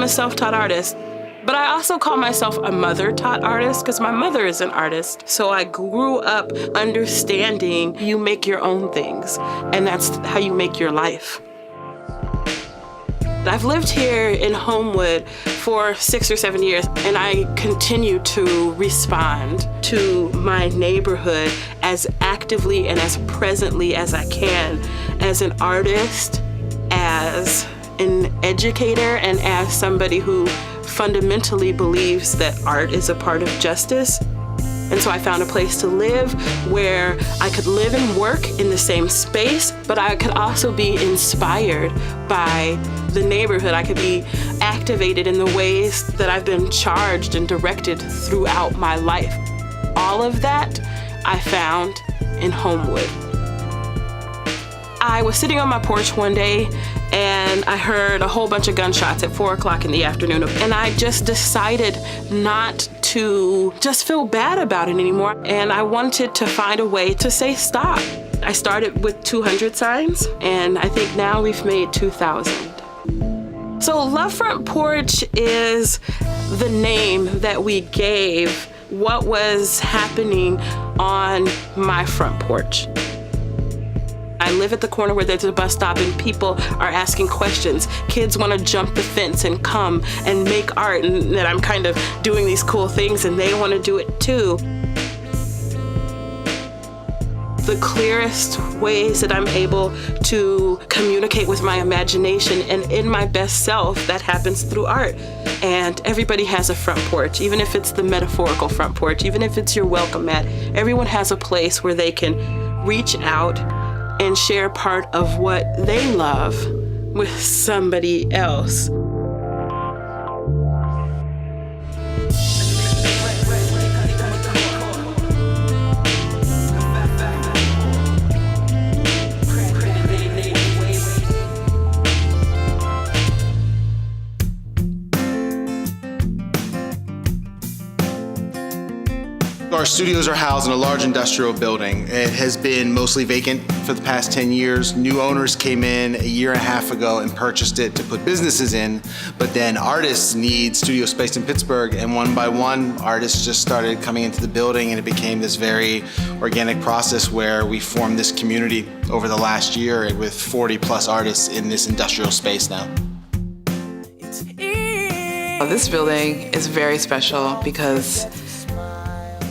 I'm a self-taught artist. But I also call myself a mother-taught artist because my mother is an artist. So I grew up understanding you make your own things, and that's how you make your life. I've lived here in Homewood for 6 or 7 years, and I continue to respond to my neighborhood as actively and as presently as I can, as an artist, as an educator, and as somebody who fundamentally believes that art is a part of justice. And so I found a place to live where I could live and work in the same space, but I could also be inspired by the neighborhood. I could be activated in the ways that I've been charged and directed throughout my life. All of that I found in Homewood. I was sitting on my porch one day and I heard a whole bunch of gunshots at 4 o'clock in the afternoon. And I just decided not to just feel bad about it anymore. And I wanted to find a way to say stop. I started with 200 signs, and I think now we've made 2,000. So Love Front Porch is the name that we gave what was happening on my front porch. I live at the corner where there's a bus stop and people are asking questions. Kids want to jump the fence and come and make art, and that I'm kind of doing these cool things and they want to do it too. The clearest ways that I'm able to communicate with my imagination and in my best self, that happens through art. And everybody has a front porch, even if it's the metaphorical front porch, even if it's your welcome mat. Everyone has a place where they can reach out and share part of what they love with somebody else. Our studios are housed in a large industrial building. It has been mostly vacant for the past 10 years. New owners came in a year and a half ago and purchased it to put businesses in, but then artists need studio space in Pittsburgh, and one by one, artists just started coming into the building, and it became this very organic process where we formed this community over the last year with 40 plus artists in this industrial space now. This building is very special because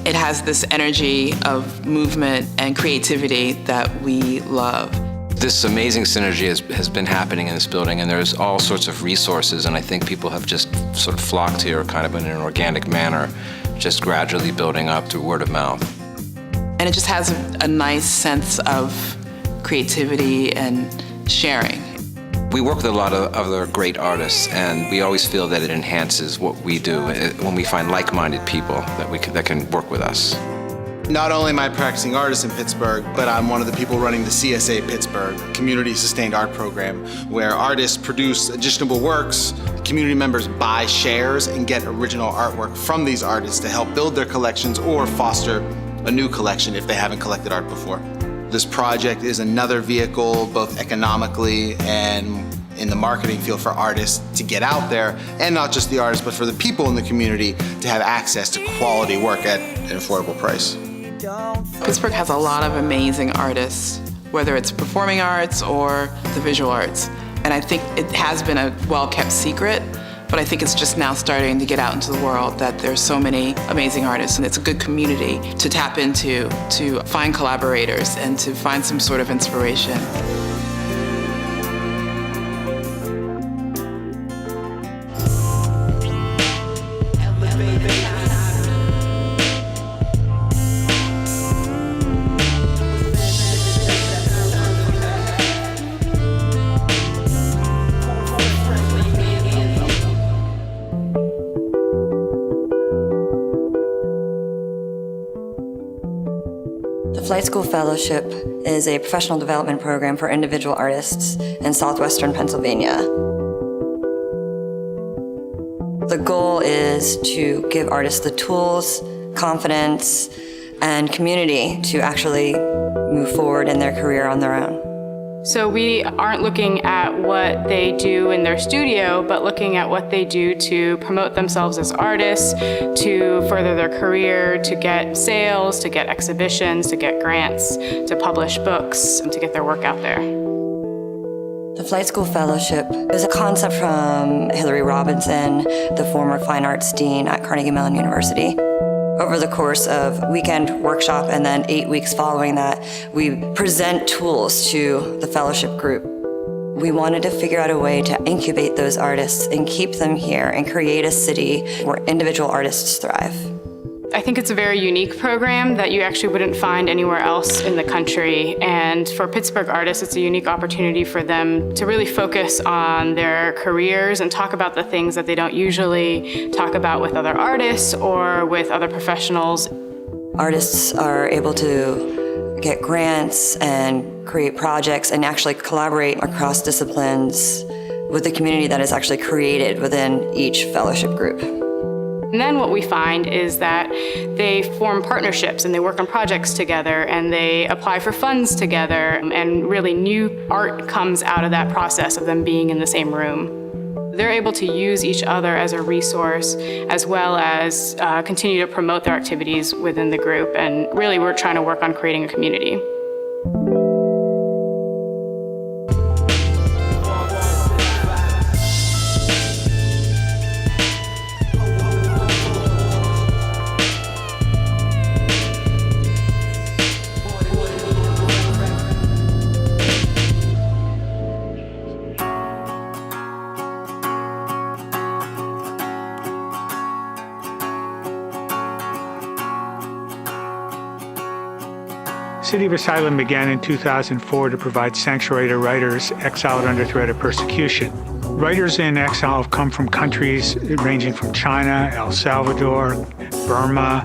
it has this energy of movement and creativity that we love. This amazing synergy has been happening in this building, and there's all sorts of resources, and I think people have just sort of flocked here kind of in an organic manner, just gradually building up through word of mouth. And it just has a nice sense of creativity and sharing. We work with a lot of other great artists, and we always feel that it enhances what we do when we find like-minded people that can work with us. Not only am I a practicing artist in Pittsburgh, but I'm one of the people running the CSA Pittsburgh, Community Sustained Art Program, where artists produce additional works, community members buy shares and get original artwork from these artists to help build their collections or foster a new collection if they haven't collected art before. This project is another vehicle, both economically and in the marketing field, for artists to get out there, and not just the artists, but for the people in the community to have access to quality work at an affordable price. Pittsburgh has a lot of amazing artists, whether it's performing arts or the visual arts. And I think it has been a well-kept secret, but I think it's just now starting to get out into the world that there's so many amazing artists, and it's a good community to tap into, to find collaborators and to find some sort of inspiration. The Flight School Fellowship is a professional development program for individual artists in southwestern Pennsylvania. The goal is to give artists the tools, confidence, and community to actually move forward in their career on their own. So we aren't looking at what they do in their studio, but looking at what they do to promote themselves as artists, to further their career, to get sales, to get exhibitions, to get grants, to publish books, and to get their work out there. The Flight School Fellowship is a concept from Hillary Robinson, the former fine arts dean at Carnegie Mellon University. Over the course of weekend workshop and then 8 weeks following that, we present tools to the fellowship group. We wanted to figure out a way to incubate those artists and keep them here and create a city where individual artists thrive. I think it's a very unique program that you actually wouldn't find anywhere else in the country. And for Pittsburgh artists, it's a unique opportunity for them to really focus on their careers and talk about the things that they don't usually talk about with other artists or with other professionals. Artists are able to get grants and create projects and actually collaborate across disciplines with the community that is actually created within each fellowship group. And then what we find is that they form partnerships and they work on projects together and they apply for funds together, and really new art comes out of that process of them being in the same room. They're able to use each other as a resource as well as continue to promote their activities within the group, and really we're trying to work on creating a community. City of Asylum began in 2004 to provide sanctuary to writers exiled under threat of persecution. Writers in exile have come from countries ranging from China, El Salvador, Burma,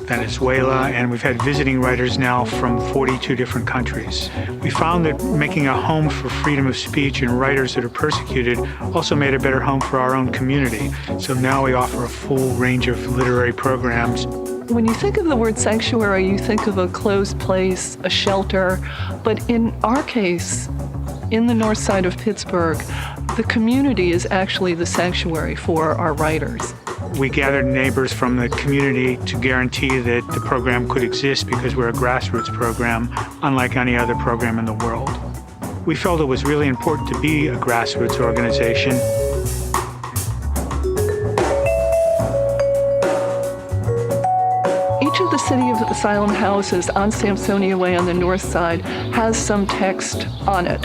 Venezuela, and we've had visiting writers now from 42 different countries. We found that making a home for freedom of speech and writers that are persecuted also made a better home for our own community. So now we offer a full range of literary programs. When you think of the word sanctuary, you think of a closed place, a shelter. But in our case, in the north side of Pittsburgh, the community is actually the sanctuary for our writers. We gathered neighbors from the community to guarantee that the program could exist because we're a grassroots program, unlike any other program in the world. We felt it was really important to be a grassroots organization. Each of the City of Asylum houses on Sampsonia Way on the north side has some text on it.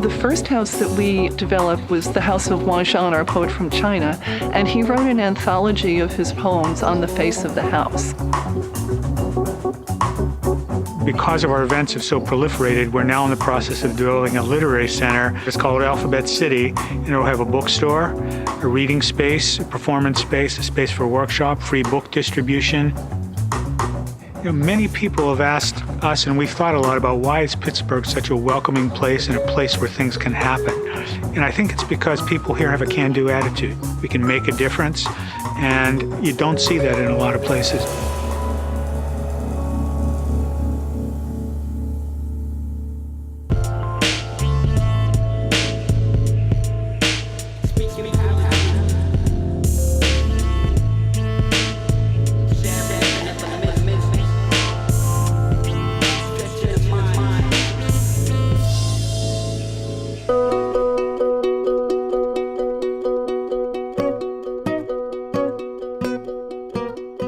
The first house that we developed was the House of Wang Shan, our poet from China, and he wrote an anthology of his poems on the face of the house. Because of our events have so proliferated, we're now in the process of developing a literary center. It's called Alphabet City, and it'll have a bookstore, a reading space, a performance space, a space for workshop, free book distribution. Many people have asked us, and we've thought a lot about why is Pittsburgh such a welcoming place and a place where things can happen. And I think it's because people here have a can-do attitude. We can make a difference, and you don't see that in a lot of places.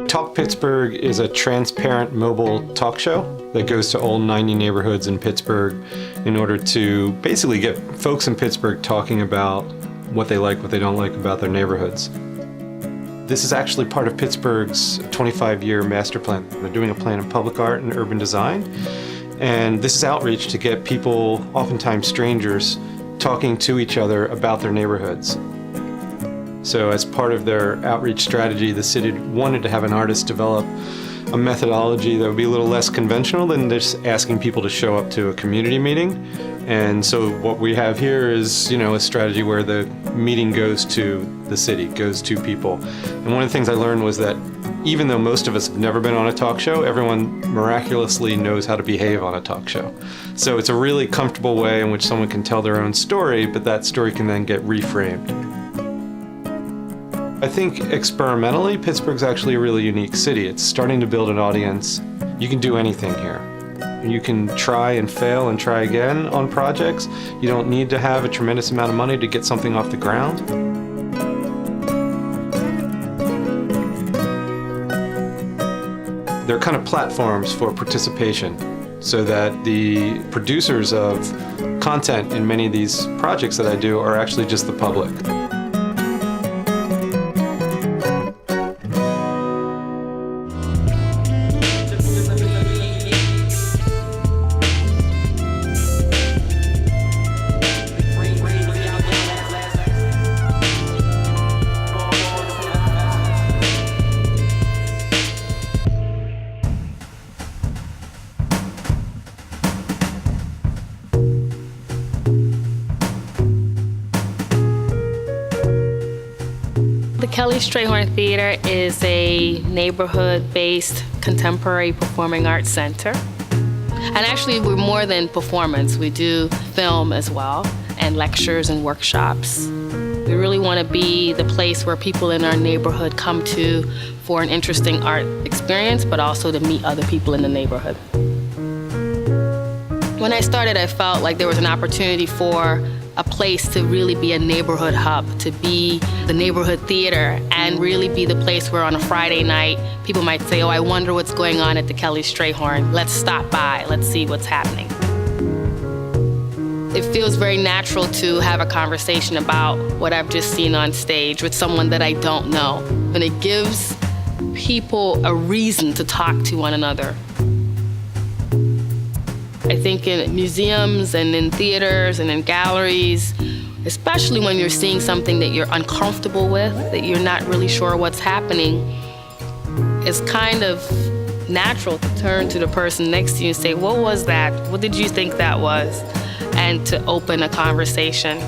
Talk Pittsburgh is a transparent mobile talk show that goes to all 90 neighborhoods in Pittsburgh in order to basically get folks in Pittsburgh talking about what they like, what they don't like about their neighborhoods. This is actually part of Pittsburgh's 25-year master plan. They're doing a plan in public art and urban design, and this is outreach to get people, oftentimes strangers, talking to each other about their neighborhoods. So as part of their outreach strategy, the city wanted to have an artist develop a methodology that would be a little less conventional than just asking people to show up to a community meeting. And so what we have here is, a strategy where the meeting goes to the city, goes to people. And one of the things I learned was that even though most of us have never been on a talk show, everyone miraculously knows how to behave on a talk show. So it's a really comfortable way in which someone can tell their own story, but that story can then get reframed. I think experimentally, Pittsburgh's actually a really unique city. It's starting to build an audience. You can do anything here. You can try and fail and try again on projects. You don't need to have a tremendous amount of money to get something off the ground. They're kind of platforms for participation so that the producers of content in many of these projects that I do are actually just the public. The Kelly Strayhorn Theater is a neighborhood-based contemporary performing arts center. And actually, we're more than performance. We do film as well, and lectures and workshops. We really want to be the place where people in our neighborhood come to for an interesting art experience, but also to meet other people in the neighborhood. When I started, I felt like there was an opportunity for a place to really be a neighborhood hub, to be the neighborhood theater, and really be the place where on a Friday night, people might say, oh, I wonder what's going on at the Kelly Strayhorn. Let's stop by, let's see what's happening. It feels very natural to have a conversation about what I've just seen on stage with someone that I don't know. And it gives people a reason to talk to one another. I think in museums and in theaters and in galleries, especially when you're seeing something that you're uncomfortable with, that you're not really sure what's happening, it's kind of natural to turn to the person next to you and say, what was that? What did you think that was? And to open a conversation.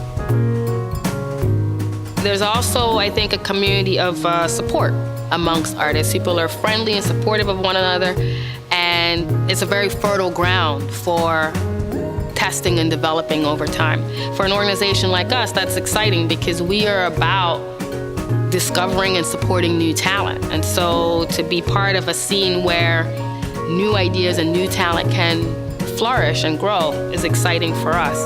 There's also, I think, a community of support amongst artists. People are friendly and supportive of one another, and it's a very fertile ground for testing and developing over time. For an organization like us, that's exciting because we are about discovering and supporting new talent. And so to be part of a scene where new ideas and new talent can flourish and grow is exciting for us.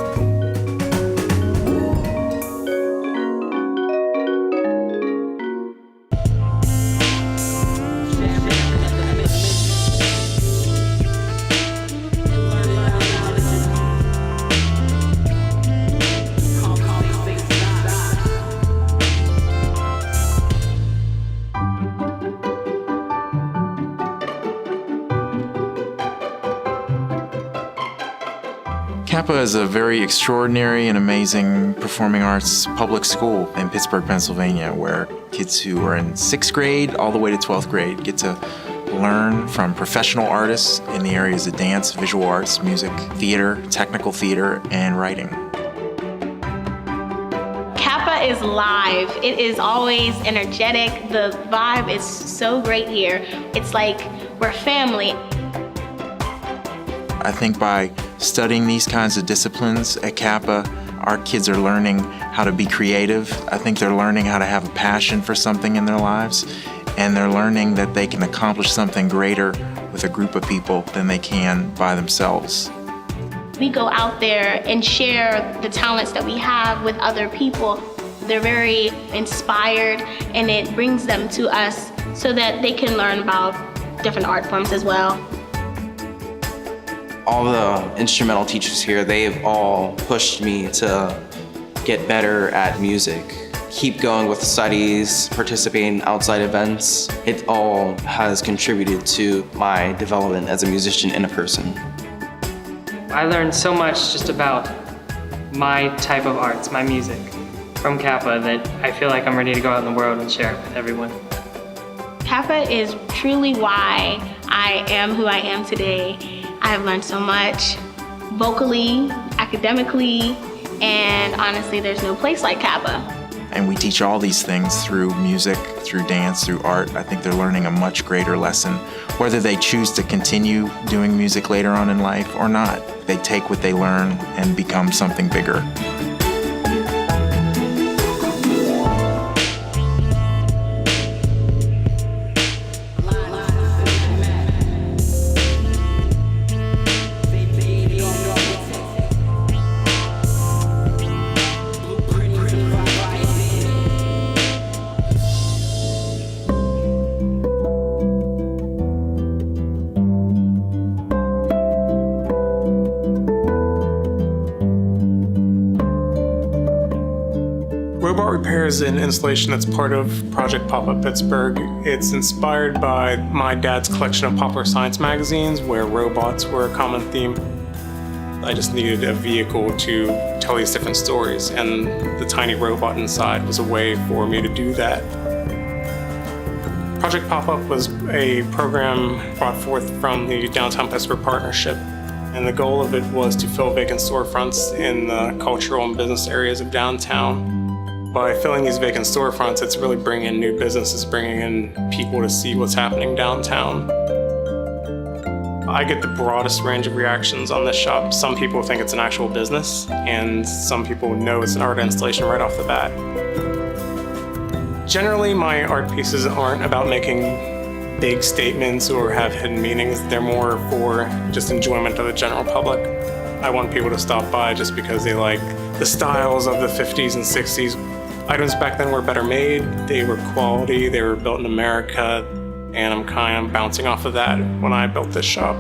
Kappa is a very extraordinary and amazing performing arts public school in Pittsburgh, Pennsylvania, where kids who are in 6th grade all the way to 12th grade get to learn from professional artists in the areas of dance, visual arts, music, theater, technical theater, and writing. Kappa is live. It is always energetic. The vibe is so great here. It's like we're family. I think by studying these kinds of disciplines at Kappa, our kids are learning how to be creative. I think they're learning how to have a passion for something in their lives, and they're learning that they can accomplish something greater with a group of people than they can by themselves. We go out there and share the talents that we have with other people. They're very inspired, and it brings them to us so that they can learn about different art forms as well. All the instrumental teachers here, they've all pushed me to get better at music. Keep going with studies, participate in outside events. It all has contributed to my development as a musician and a person. I learned so much just about my type of arts, my music, from Kappa that I feel like I'm ready to go out in the world and share it with everyone. Kappa is truly why I am who I am today. I have learned so much, vocally, academically, and honestly, there's no place like Kappa. and we teach all these things through music, through dance, through art, I think they're learning a much greater lesson. Whether they choose to continue doing music later on in life or not, they take what they learn and become something bigger. Robot Repair is an installation that's part of Project Pop-Up Pittsburgh. It's inspired by my dad's collection of popular science magazines where robots were a common theme. I just needed a vehicle to tell these different stories, and the tiny robot inside was a way for me to do that. Project Pop-Up was a program brought forth from the Downtown Pittsburgh Partnership, and the goal of it was to fill vacant storefronts in the cultural and business areas of downtown. By filling these vacant storefronts, it's really bringing in new businesses, bringing in people to see what's happening downtown. I get the broadest range of reactions on this shop. Some people think it's an actual business, and some people know it's an art installation right off the bat. Generally, my art pieces aren't about making big statements or have hidden meanings. They're more for just enjoyment of the general public. I want people to stop by just because they like the styles of the 50s and 60s. Items back then were better made, they were quality, they were built in America, and I'm kind of bouncing off of that when I built this shop.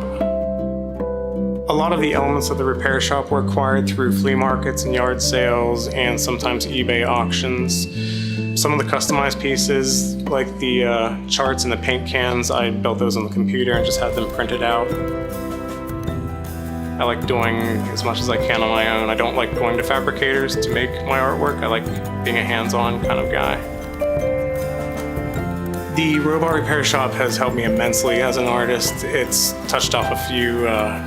A lot of the elements of the repair shop were acquired through flea markets and yard sales and sometimes eBay auctions. Some of the customized pieces, like the charts and the paint cans, I built those on the computer and just had them printed out. I like doing as much as I can on my own. I don't like going to fabricators to make my artwork. I like being a hands-on kind of guy. The Robot Repair Shop has helped me immensely as an artist. It's touched off a few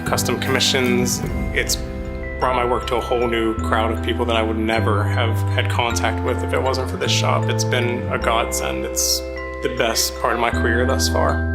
custom commissions. It's brought my work to a whole new crowd of people that I would never have had contact with if it wasn't for this shop. It's been a godsend. It's the best part of my career thus far.